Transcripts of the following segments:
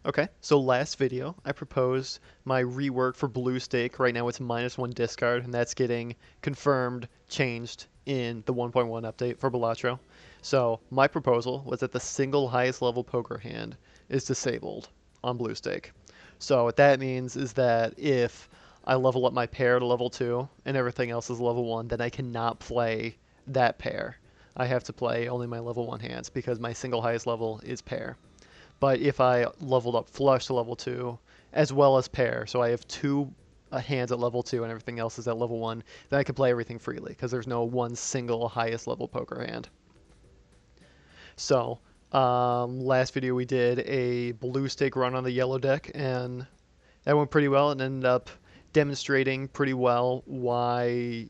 Okay, so last video I proposed my rework for blue stake. Right now it's -1 discard, and that's getting confirmed, changed in the 1.1 update for Balatro. So my proposal was that the single highest level poker hand is disabled on blue stake. So what that means is that if I level up my pair to level 2 and everything else is level 1, then I cannot play that pair. I have to play only my level 1 hands because my single highest level is pair. But if I leveled up flush to level 2, as well as pair, so I have two hands at level 2 and everything else is at level 1, then I can play everything freely because there's no one single highest level poker hand. So, last video we did a blue stake run on the yellow deck, and that went pretty well and ended up demonstrating pretty well why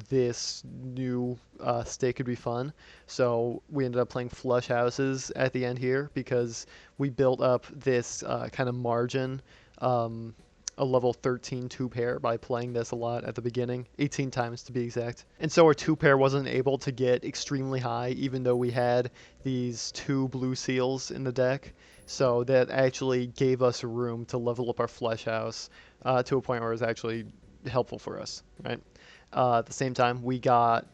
this new stake could be fun. So we ended up playing flush houses at the end here because we built up this kind of margin, a level 13 two pair by playing this a lot at the beginning, 18 times to be exact. And so our two pair wasn't able to get extremely high even though we had these two blue seals in the deck. So that actually gave us room to level up our flesh house to a point where it was actually helpful for us, right? At the same time, we got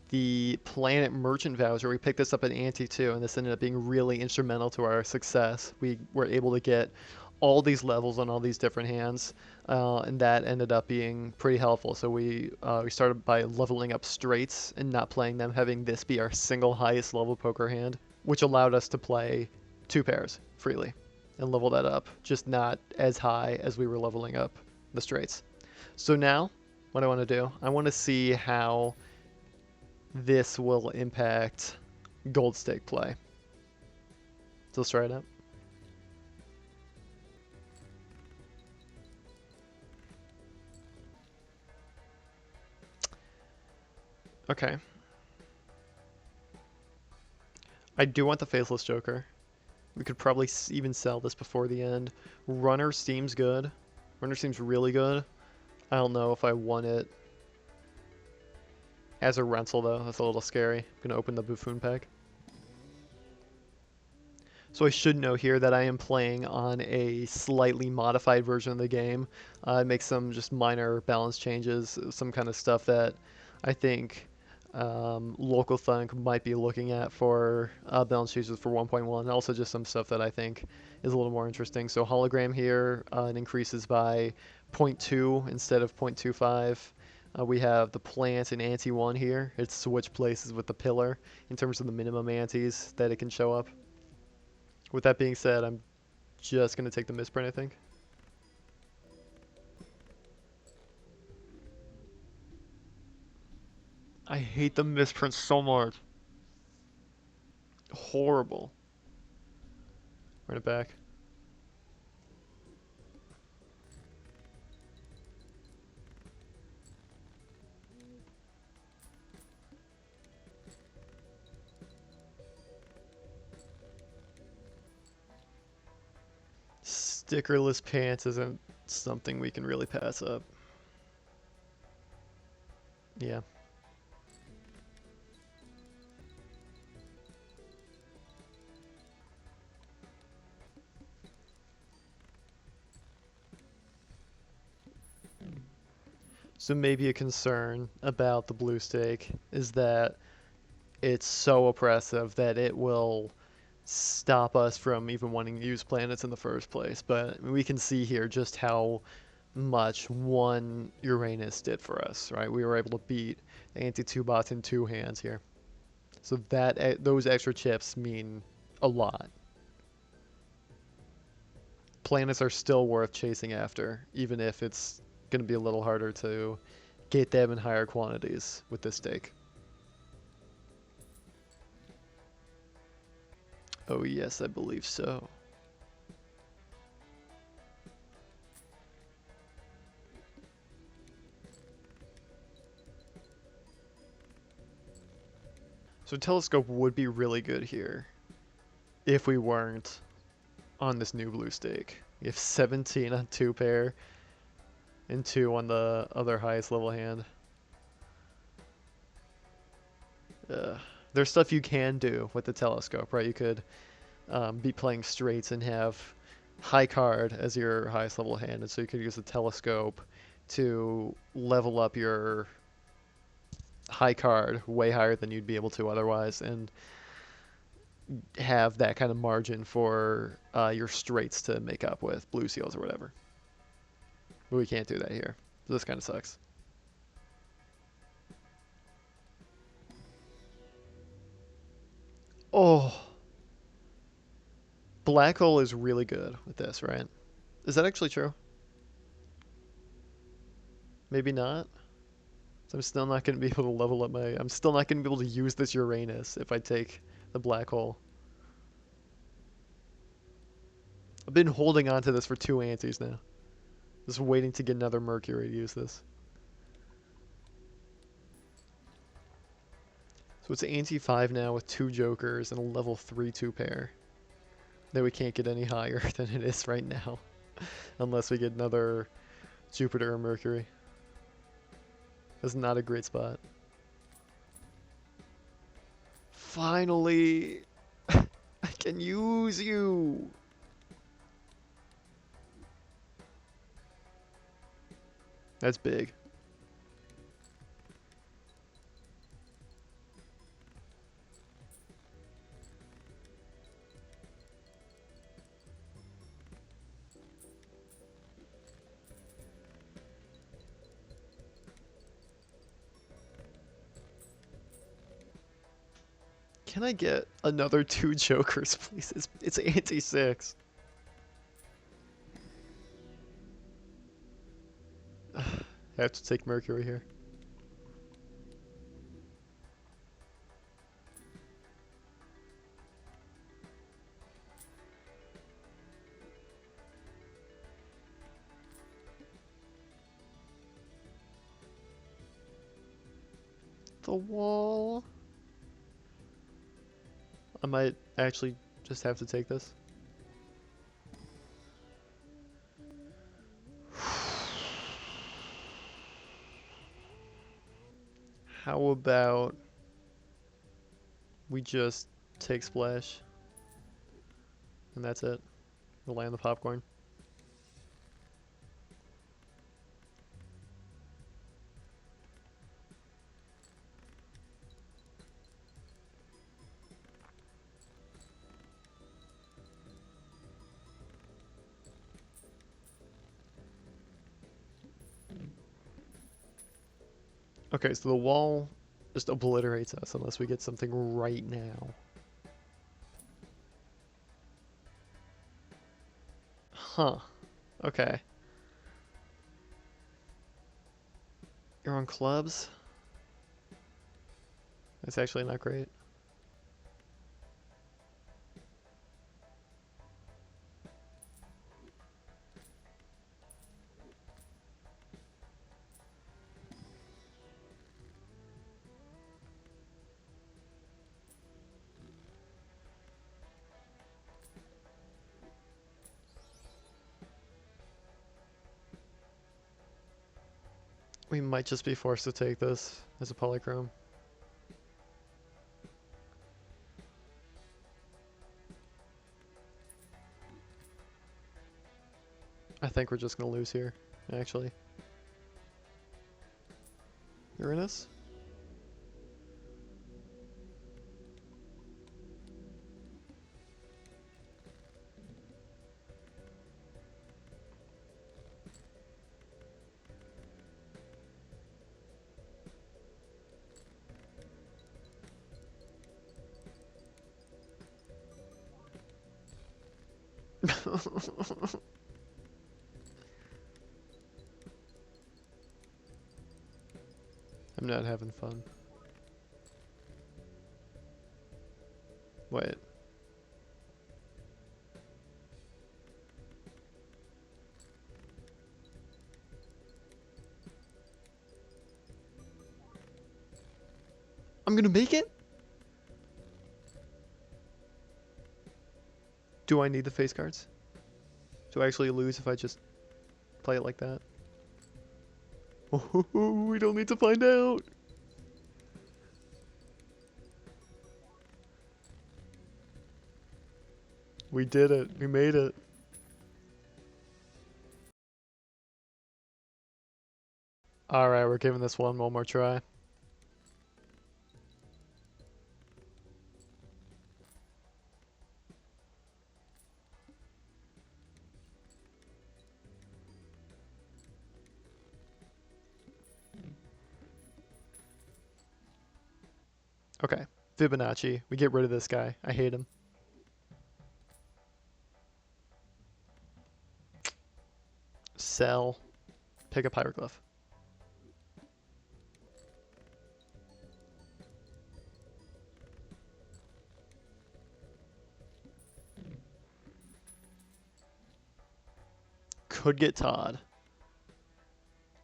the Planet Merchant voucher. We picked this up at Ante too, and this ended up being really instrumental to our success. We were able to get all these levels on all these different hands, and that ended up being pretty helpful. So we started by leveling up straights and not playing them, having this be our single highest level poker hand, which allowed us to play two pairs freely and level that up, just not as high as we were leveling up the straights. So now, what I want to do, I want to see how this will impact gold stake play. So let's try it out. Okay. I do want the Faceless Joker. We could probably even sell this before the end. Runner seems good. Runner seems really good. I don't know if I want it as a rental though. That's a little scary. I'm gonna open the Buffoon pack. So I should note here that I am playing on a slightly modified version of the game. Make some just minor balance changes, some kind of stuff that I think Local Thunk might be looking at for balance changes for 1.1. Also just some stuff that I think is a little more interesting. So hologram here, it increases by 0.2 instead of 0.25. We have the plant and ante 1 here. It switch places with the pillar in terms of the minimum antes that it can show up. With that being said, I'm just going to take the misprint, I think. I hate the misprint so much. Horrible. Run it back. Stickerless pants isn't something we can really pass up. Yeah. So maybe a concern about the blue stake is that it's so oppressive that it will stop us from even wanting to use planets in the first place. But we can see here just how much one Uranus did for us, right? We were able to beat the anti-2 bots in two hands here. So that those extra chips mean a lot. Planets are still worth chasing after, even if it's going to be a little harder to get them in higher quantities with this stake. Oh yes, I believe so. So telescope would be really good here if we weren't on this new blue stake. We have 17 on two pair and 2 on the other highest level hand. There's stuff you can do with the telescope, right? You could be playing straights and have high card as your highest level hand, and so you could use the telescope to level up your high card way higher than you'd be able to otherwise, and have that kind of margin for your straights to make up with blue seals or whatever. But we can't do that here. So this kind of sucks. Oh, black hole is really good with this, right? Is that actually true? Maybe not. So I'm still not going to be able to level up my. I'm still not going to be able to use this Uranus if I take the black hole. I've been holding on to this for 2 antes now. Just waiting to get another Mercury to use this. So it's ante 5 now with 2 Jokers and a level 3 2 pair. That we can't get any higher than it is right now. Unless we get another Jupiter or Mercury. That's not a great spot. Finally! I can use you! That's big. Can I get another 2 Jokers, please? It's ante 6. I have to take Mercury here. The wall. I might actually just have to take this. How about we just take Splash? And that's it. We'll land the popcorn. Okay, so the wall just obliterates us unless we get something right now. Huh. Okay. You're on clubs? That's actually not great. We might just be forced to take this as a polychrome. I think we're just gonna lose here, actually. Uranus? I'm not having fun. Wait. I'm gonna make it? Do I need the face cards? Do I actually lose if I just play it like that? Oh, we don't need to find out. We did it. We made it. Alright, we're giving this one more try. Okay, Fibonacci. We get rid of this guy. I hate him. Sell. Pick up Hieroglyph. Could get Todd.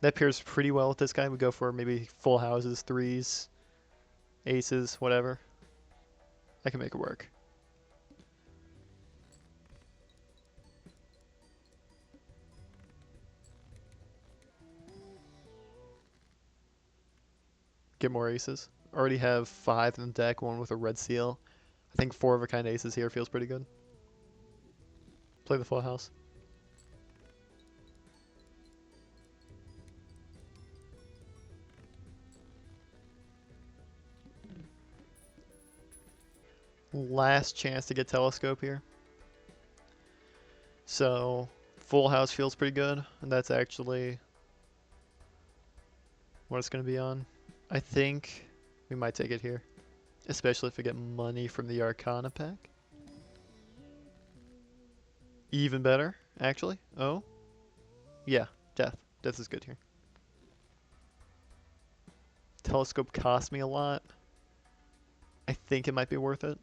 That pairs pretty well with this guy. We go for maybe full houses, threes, aces, whatever. I can make it work. Get more aces. Already have 5 in the deck, one with a red seal. I think 4 of a kind aces here feels pretty good. Play the full house. Last chance to get telescope here. So full house feels pretty good, and that's actually what it's going to be on. I think we might take it here, especially if we get money from the Arcana pack. Even better, actually. Oh, yeah, death. Death is good here. Telescope cost me a lot. I think it might be worth it.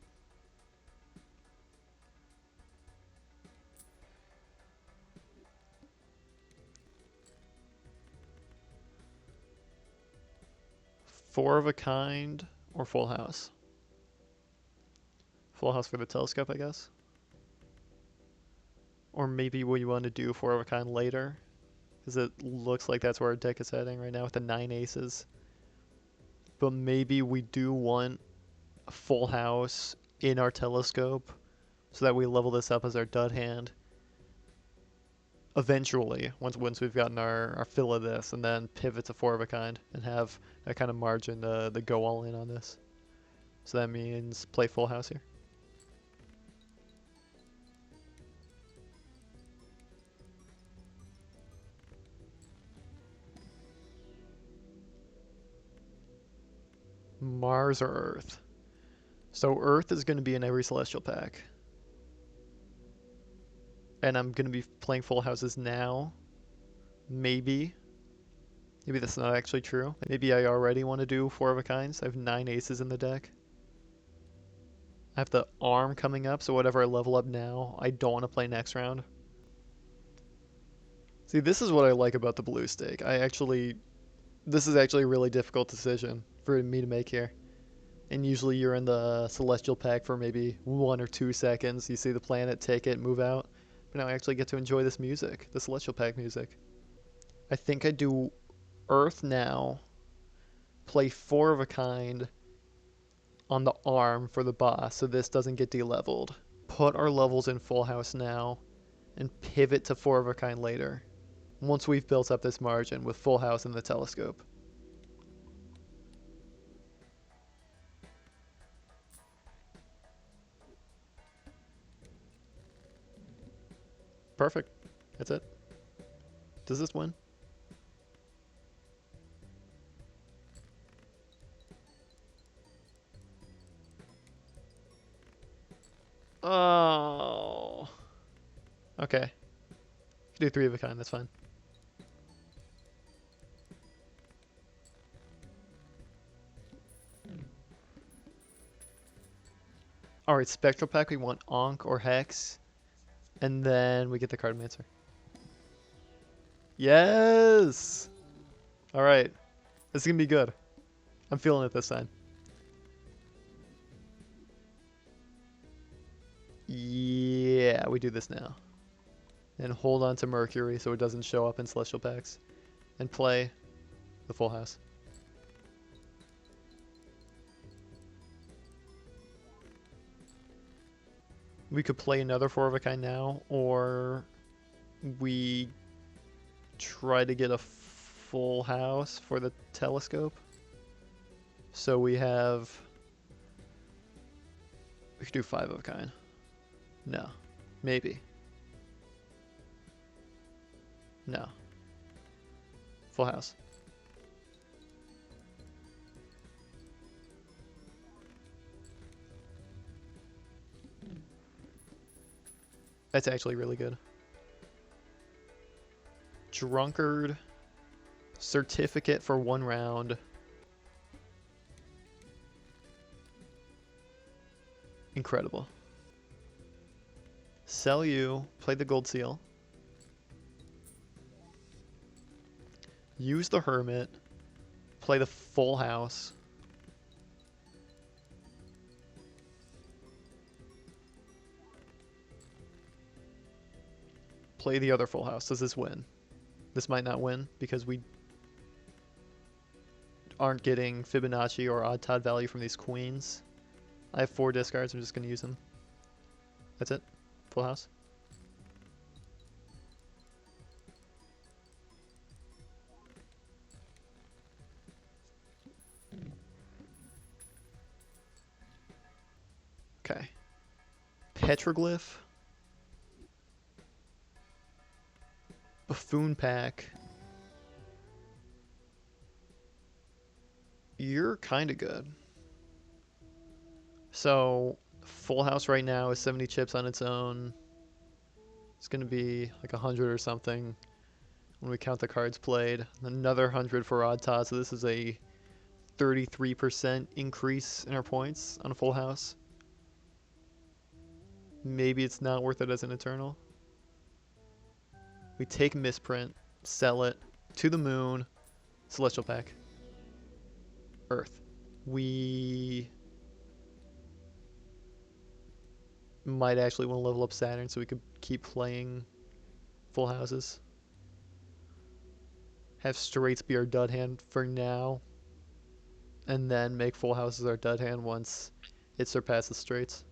Four of a kind or full house? Full house for the telescope, I guess. Or maybe we want to do four of a kind later, because it looks like that's where our deck is heading right now with the 9 aces. But maybe we do want a full house in our telescope so that we level this up as our dud hand. Eventually, once we've gotten our fill of this, and then pivot to four of a kind and have a kind of margin to go all in on this. So that means play full house here. Mars or Earth? So Earth is going to be in every Celestial pack. And I'm going to be playing full houses now. Maybe. Maybe that's not actually true. Maybe I already want to do four of a kinds. I have 9 aces in the deck. I have the arm coming up, so whatever I level up now, I don't want to play next round. See, this is what I like about the blue stake. This is actually a really difficult decision for me to make here. And usually you're in the Celestial pack for maybe 1 or 2 seconds. You see the planet, take it, move out. But now I actually get to enjoy this music, the Celestial pack music. I think I do Earth now, play 4 of a kind on the arm for the boss so this doesn't get de-leveled. Put our levels in full house now, and pivot to 4 of a kind later, once we've built up this margin with full house in the telescope. Perfect. That's it. Does this win? Oh. Okay. Do 3 of a kind, that's fine. Alright, Spectral Pack, we want Ankh or Hex. And then we get the Cardmancer. Yes! Alright. This is gonna be good. I'm feeling it this time. Yeah, we do this now. And hold on to Mercury so it doesn't show up in Celestial packs. And play the full house. We could play another 4 of a kind now, or we try to get a full house for the telescope. So we have... We could do 5 of a kind. No. Maybe. No. Full house. That's actually really good. Drunkard. Certificate for 1 round. Incredible. Sell you. Play the gold seal. Use the hermit. Play the full house. Play the other full house. Does this win? This might not win because we aren't getting Fibonacci or odd Todd value from these queens. I have 4 discards. I'm just going to use them. That's it. Full house. Okay. Petroglyph. Buffoon pack. You're kind of good. So, full house right now is 70 chips on its own. It's going to be like 100 or something when we count the cards played. Another 100 for odd Todd, so this is a 33% increase in our points on a full house. Maybe it's not worth it as an Eternal. We take Misprint, sell it, to the moon, Celestial Pack, Earth. We might actually want to level up Saturn so we could keep playing full houses. Have straights be our dud hand for now, and then make full houses our dud hand once it surpasses straights.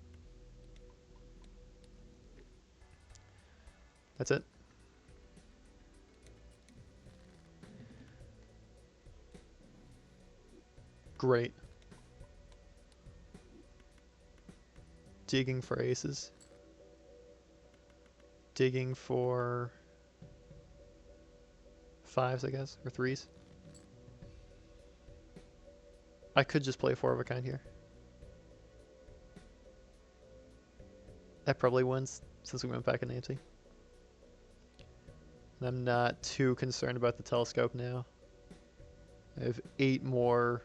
That's it. Great. Digging for aces. Digging for 5s, I guess, or 3s. I could just play 4 of a kind here. That probably wins since we went back in ante. And I'm not too concerned about the telescope now. I have 8 more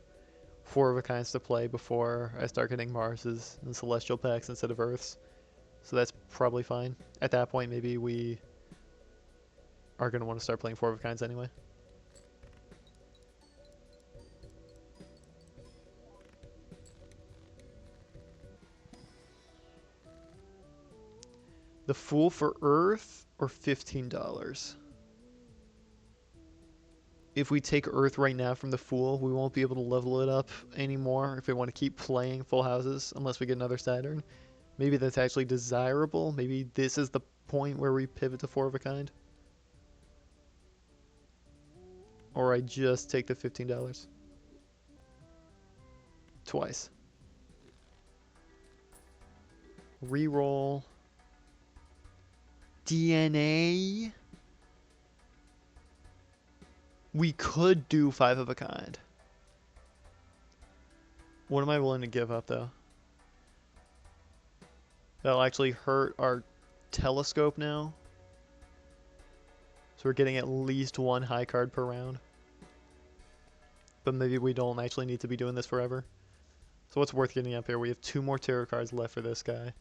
4 of a kinds to play before I start getting Marses and Celestial Packs instead of Earths. So that's probably fine. At that point, maybe we are going to want to start playing 4 of a kinds anyway. The Fool for Earth or $15? If we take Earth right now from the Fool, we won't be able to level it up anymore if we want to keep playing full houses unless we get another Saturn. Maybe that's actually desirable. Maybe this is the point where we pivot to 4 of a kind. Or I just take the $15. Twice. Reroll. DNA. We could do 5 of a kind. What am I willing to give up, though? That'll actually hurt our telescope now. So we're getting at least 1 high card per round. But maybe we don't actually need to be doing this forever. So what's worth getting up here? We have 2 more tarot cards left for this guy.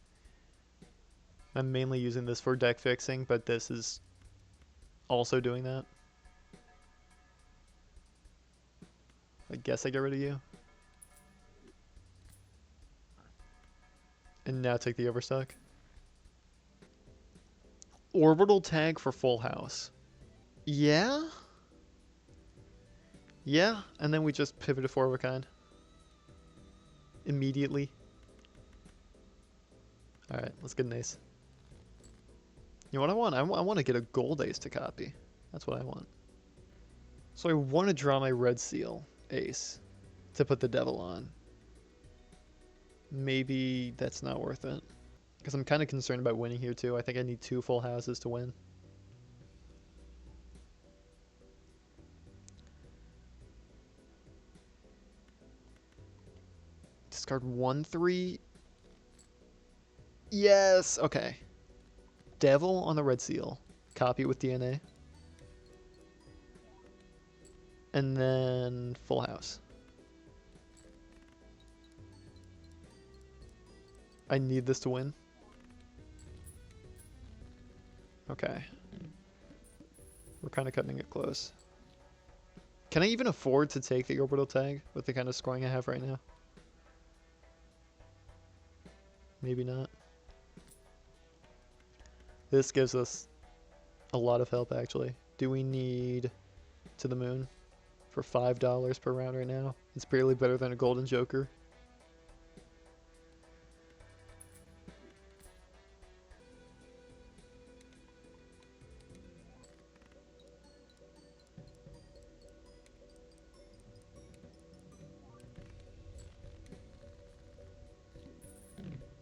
I'm mainly using this for deck fixing, but this is also doing that. I guess I get rid of you. And now take the Overstock. Orbital tag for full house. Yeah? Yeah, and then we just pivot to 4 of a kind. Immediately. Alright, let's get an ace. You know what I want? I want to get a gold ace to copy. That's what I want. So I want to draw my red seal ace to put the devil on. Maybe that's not worth it. Because I'm kind of concerned about winning here too. I think I need 2 full houses to win. Discard 1/3. Yes! Okay. Devil on the red seal. Copy it with DNA. And then full house. I need this to win. Okay. We're kind of cutting it close. Can I even afford to take the orbital tag with the kind of scoring I have right now? Maybe not. This gives us a lot of help, actually. Do we need to the moon for $5 per round right now? It's barely better than a golden joker.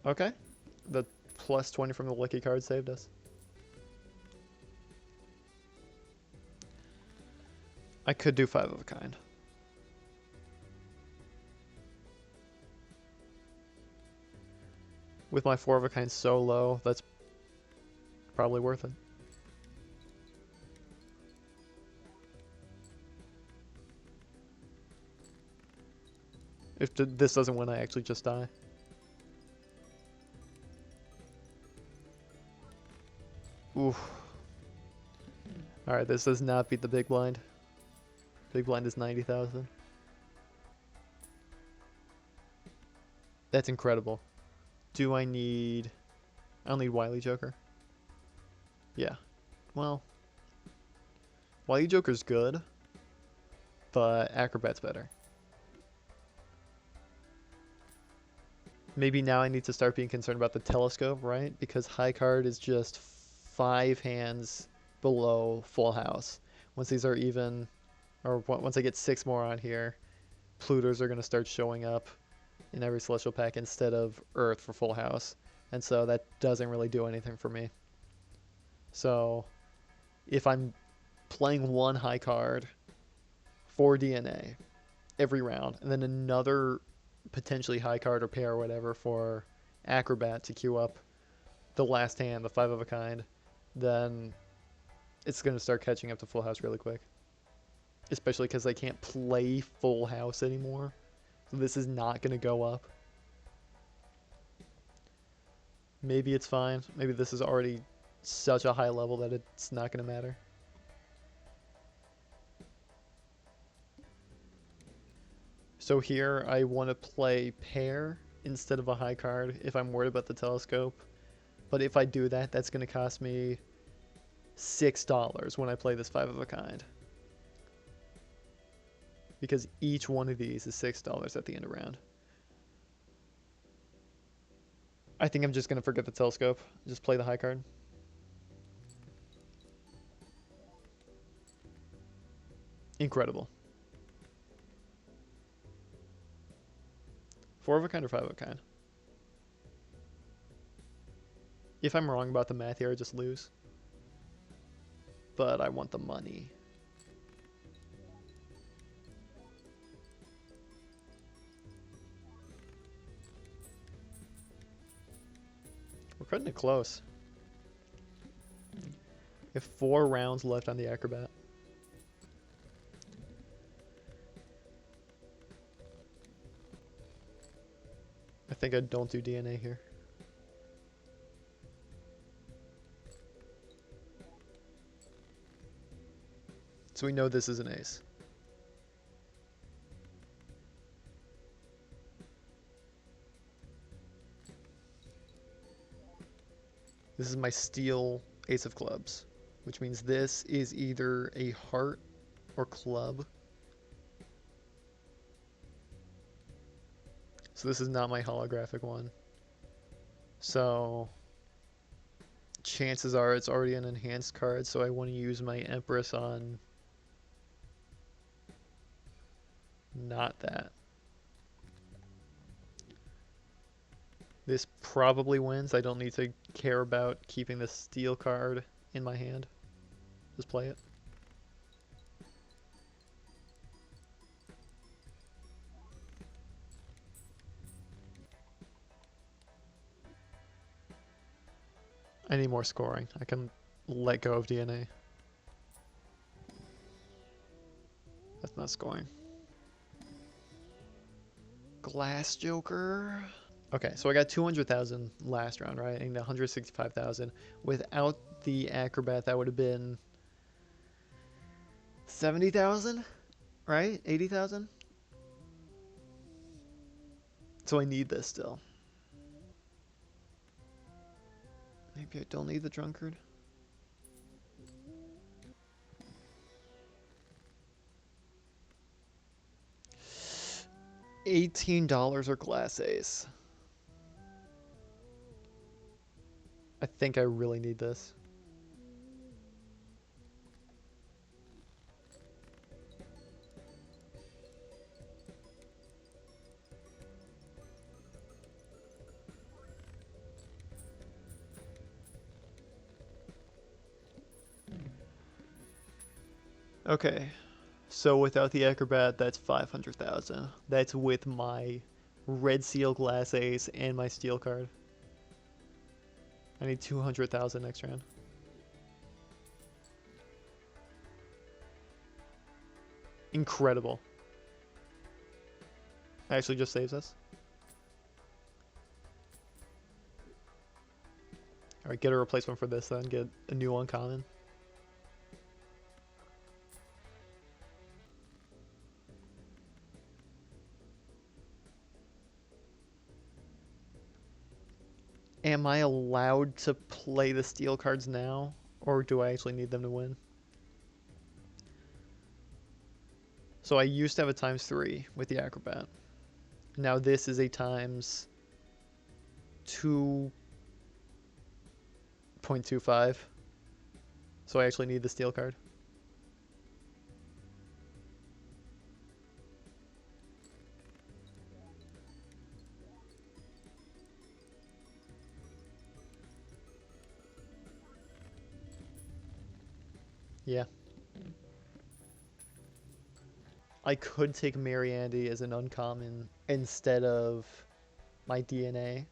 Okay. The plus 20 from the lucky card saved us. I could do 5 of a kind. With my 4 of a kind so low, that's probably worth it. If this doesn't win, I actually just die. Oof. Alright, this does not beat the big blind. Big blind is 90,000. That's incredible. Do I need... I don't need Wily Joker. Yeah. Well... Wily Joker's good, but Acrobat's better. Maybe now I need to start being concerned about the telescope, right? Because high card is just 5 hands below full house. Once these are even, or once I get 6 more on here, Plutors are going to start showing up in every celestial pack instead of Earth for full house. And so that doesn't really do anything for me. So if I'm playing one high card for DNA every round, and then another potentially high card or pair or whatever for Acrobat to queue up the last hand, the 5 of a kind, then it's going to start catching up to full house really quick. Especially because I can't play full house anymore. So this is not going to go up. Maybe it's fine. Maybe this is already such a high level that it's not going to matter. So here I want to play pair instead of a high card if I'm worried about the telescope. But if I do that, that's going to cost me $6 when I play this 5 of a kind. Because each one of these is $6 at the end of round. I think I'm just going to forget the telescope. Just play the high card. Incredible. 4 of a kind or 5 of a kind? If I'm wrong about the math here, I just lose. But I want the money. We're cutting it close. We have 4 rounds left on the Acrobat. I think I don't do DNA here. So we know this is an ace. This is my steel ace of clubs, which means this is either a heart or club. So this is not my holographic one. So chances are it's already an enhanced card, so I want to use my Empress on not that. This probably wins. I don't need to care about keeping the steel card in my hand. Just play it. I need more scoring. I can let go of DNA. That's not scoring. Glass Joker. Okay, so I got 200,000 last round, right? And 165,000. Without the Acrobat, that would have been 70,000, right? 80,000? So I need this still. Maybe I don't need the Drunkard. $18 or Glass Ace. I think I really need this. Okay, so without the Acrobat, that's 500,000. That's with my Red Seal Glass Ace and my Steel card. I need 200,000 next round. Incredible. Actually just saves us. Alright, get a replacement for this then. Get a new uncommon. Am I allowed to play the steel cards now? Or do I actually need them to win? So I used to have a ×3 with the Acrobat. Now this is a ×2.25. So I actually need the steel card. Yeah. I could take Mary Andy as an uncommon instead of my DNA.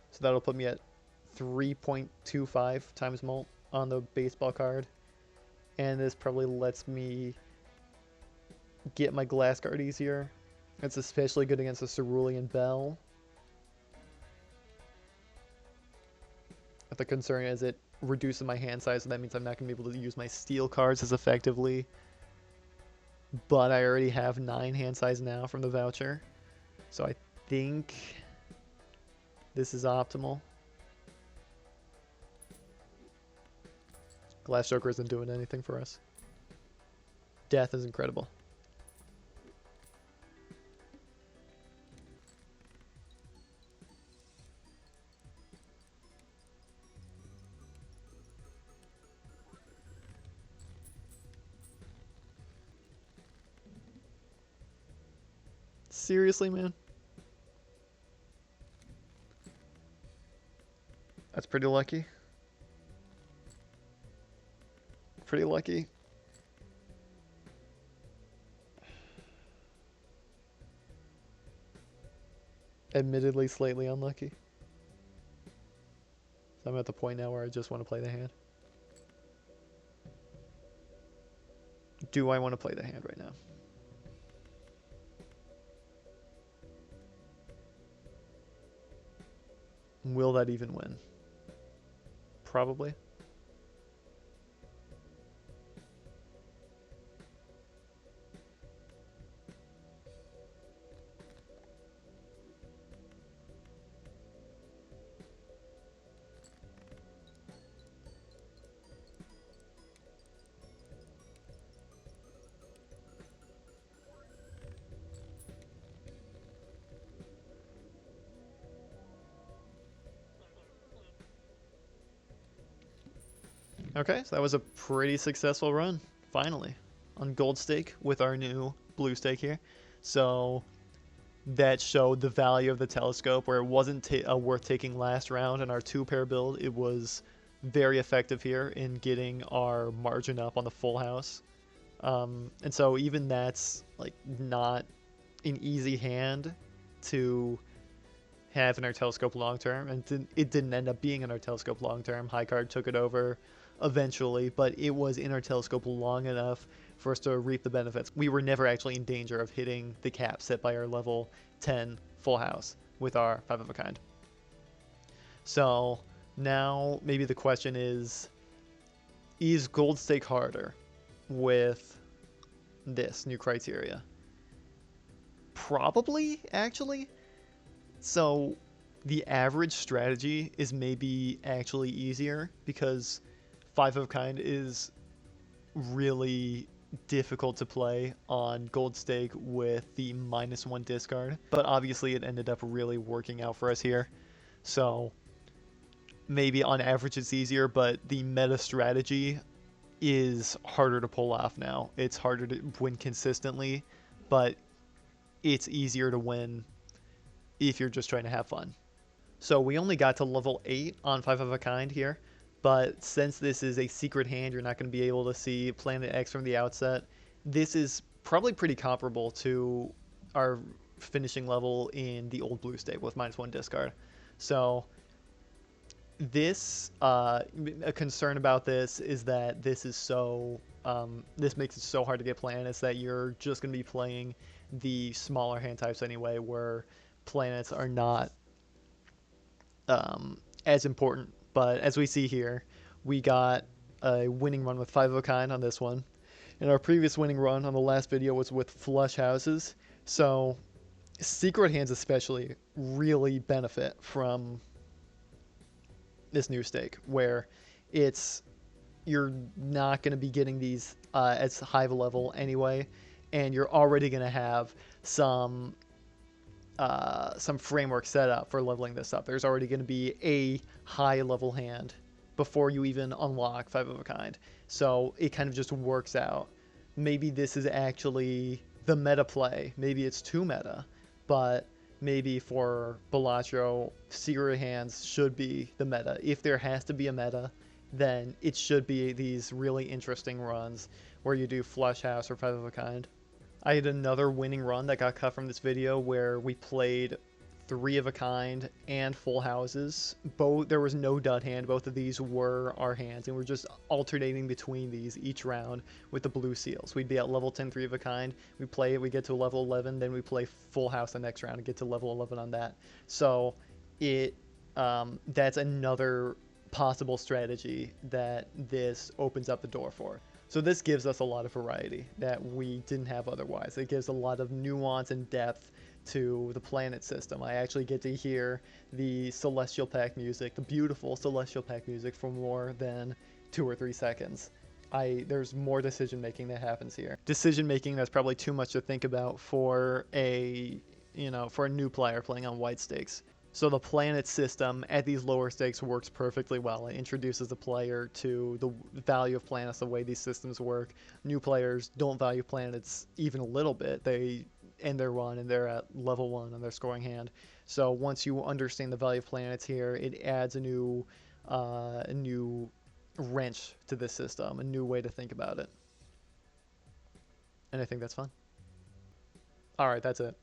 So that'll put me at 3.25 times molt on the baseball card. And this probably lets me get my glass card easier. It's especially good against a Cerulean Bell. But the concern is it reduces my hand size, so that means I'm not going to be able to use my steel cards as effectively. But I already have 9 hand size now from the voucher. So I think this is optimal. Glass Joker isn't doing anything for us. Death is incredible. Seriously, man? That's pretty lucky. Pretty lucky. Admittedly, slightly unlucky. So I'm at the point now where I just want to play the hand. Do I want to play the hand right now? Will that even win? Probably. Okay, so that was a pretty successful run, finally. on gold stake with our new blue stake here. So that showed the value of the telescope where it wasn't worth taking last round in our 2-pair build. It was very effective here in getting our margin up on the full house. And so even that's like not an easy hand to have in our telescope long term, and it didn't end up being in our telescope long term. High card took it over eventually, but it was in our telescope long enough for us to reap the benefits. We were never actually in danger of hitting the cap set by our level 10 full house with our 5 of a kind. So now maybe the question is gold stake harder with this new criteria? Probably, actually. So the average strategy is maybe actually easier because 5 of kind is really difficult to play on gold stake with the -1 discard, but obviously it ended up really working out for us here. So maybe on average it's easier, but the meta strategy is harder to pull off now. It's harder to win consistently, but it's easier to win if you're just trying to have fun. So we only got to level 8 on 5 of a kind here, but since this is a secret hand, you're not going to be able to see Planet X from the outset. This is probably pretty comparable to our finishing level in the old blue stake with -1 discard. So this, a concern about this is that this is so, this makes it so hard to get planets that you're just going to be playing the smaller hand types anyway, where planets are not as important. But as we see here, we got a winning run with 5 of a kind on this one. And our previous winning run on the last video was with flush houses. So secret hands especially really benefit from this new stake, where you're not going to be getting these as high of a level anyway, and you're already going to have some framework set up for leveling this up. There's already going to be a high level hand before you even unlock 5 of a kind. So it kind of just works out. Maybe this is actually the meta play. Maybe it's too meta, but maybe for Balatro, secret hands should be the meta. If there has to be a meta, then it should be these really interesting runs where you do flush house or 5 of a kind. I had another winning run that got cut from this video where we played 3 of a kind and full houses. There was no dud hand. Both of these were our hands, and we're just alternating between these each round with the blue seals. We'd be at level 10 3 of a kind. We play it, we get to level 11, then we play full house the next round and get to level 11 on that. So that's another possible strategy that this opens up the door for. So this gives us a lot of variety that we didn't have otherwise. It gives a lot of nuance and depth to the planet system. I actually get to hear the Celestial Pack music, the beautiful Celestial Pack music, for more than 2 or 3 seconds. There's more decision making that happens here. Decision making that's probably too much to think about for a new player playing on white stakes. So the planet system at these lower stakes works perfectly well. It introduces the player to the value of planets, the way these systems work. New players don't value planets even a little bit. They end their run and they're at level 1 on their scoring hand. So once you understand the value of planets here, it adds a new wrench to this system, a new way to think about it. And I think that's fun. All right, that's it.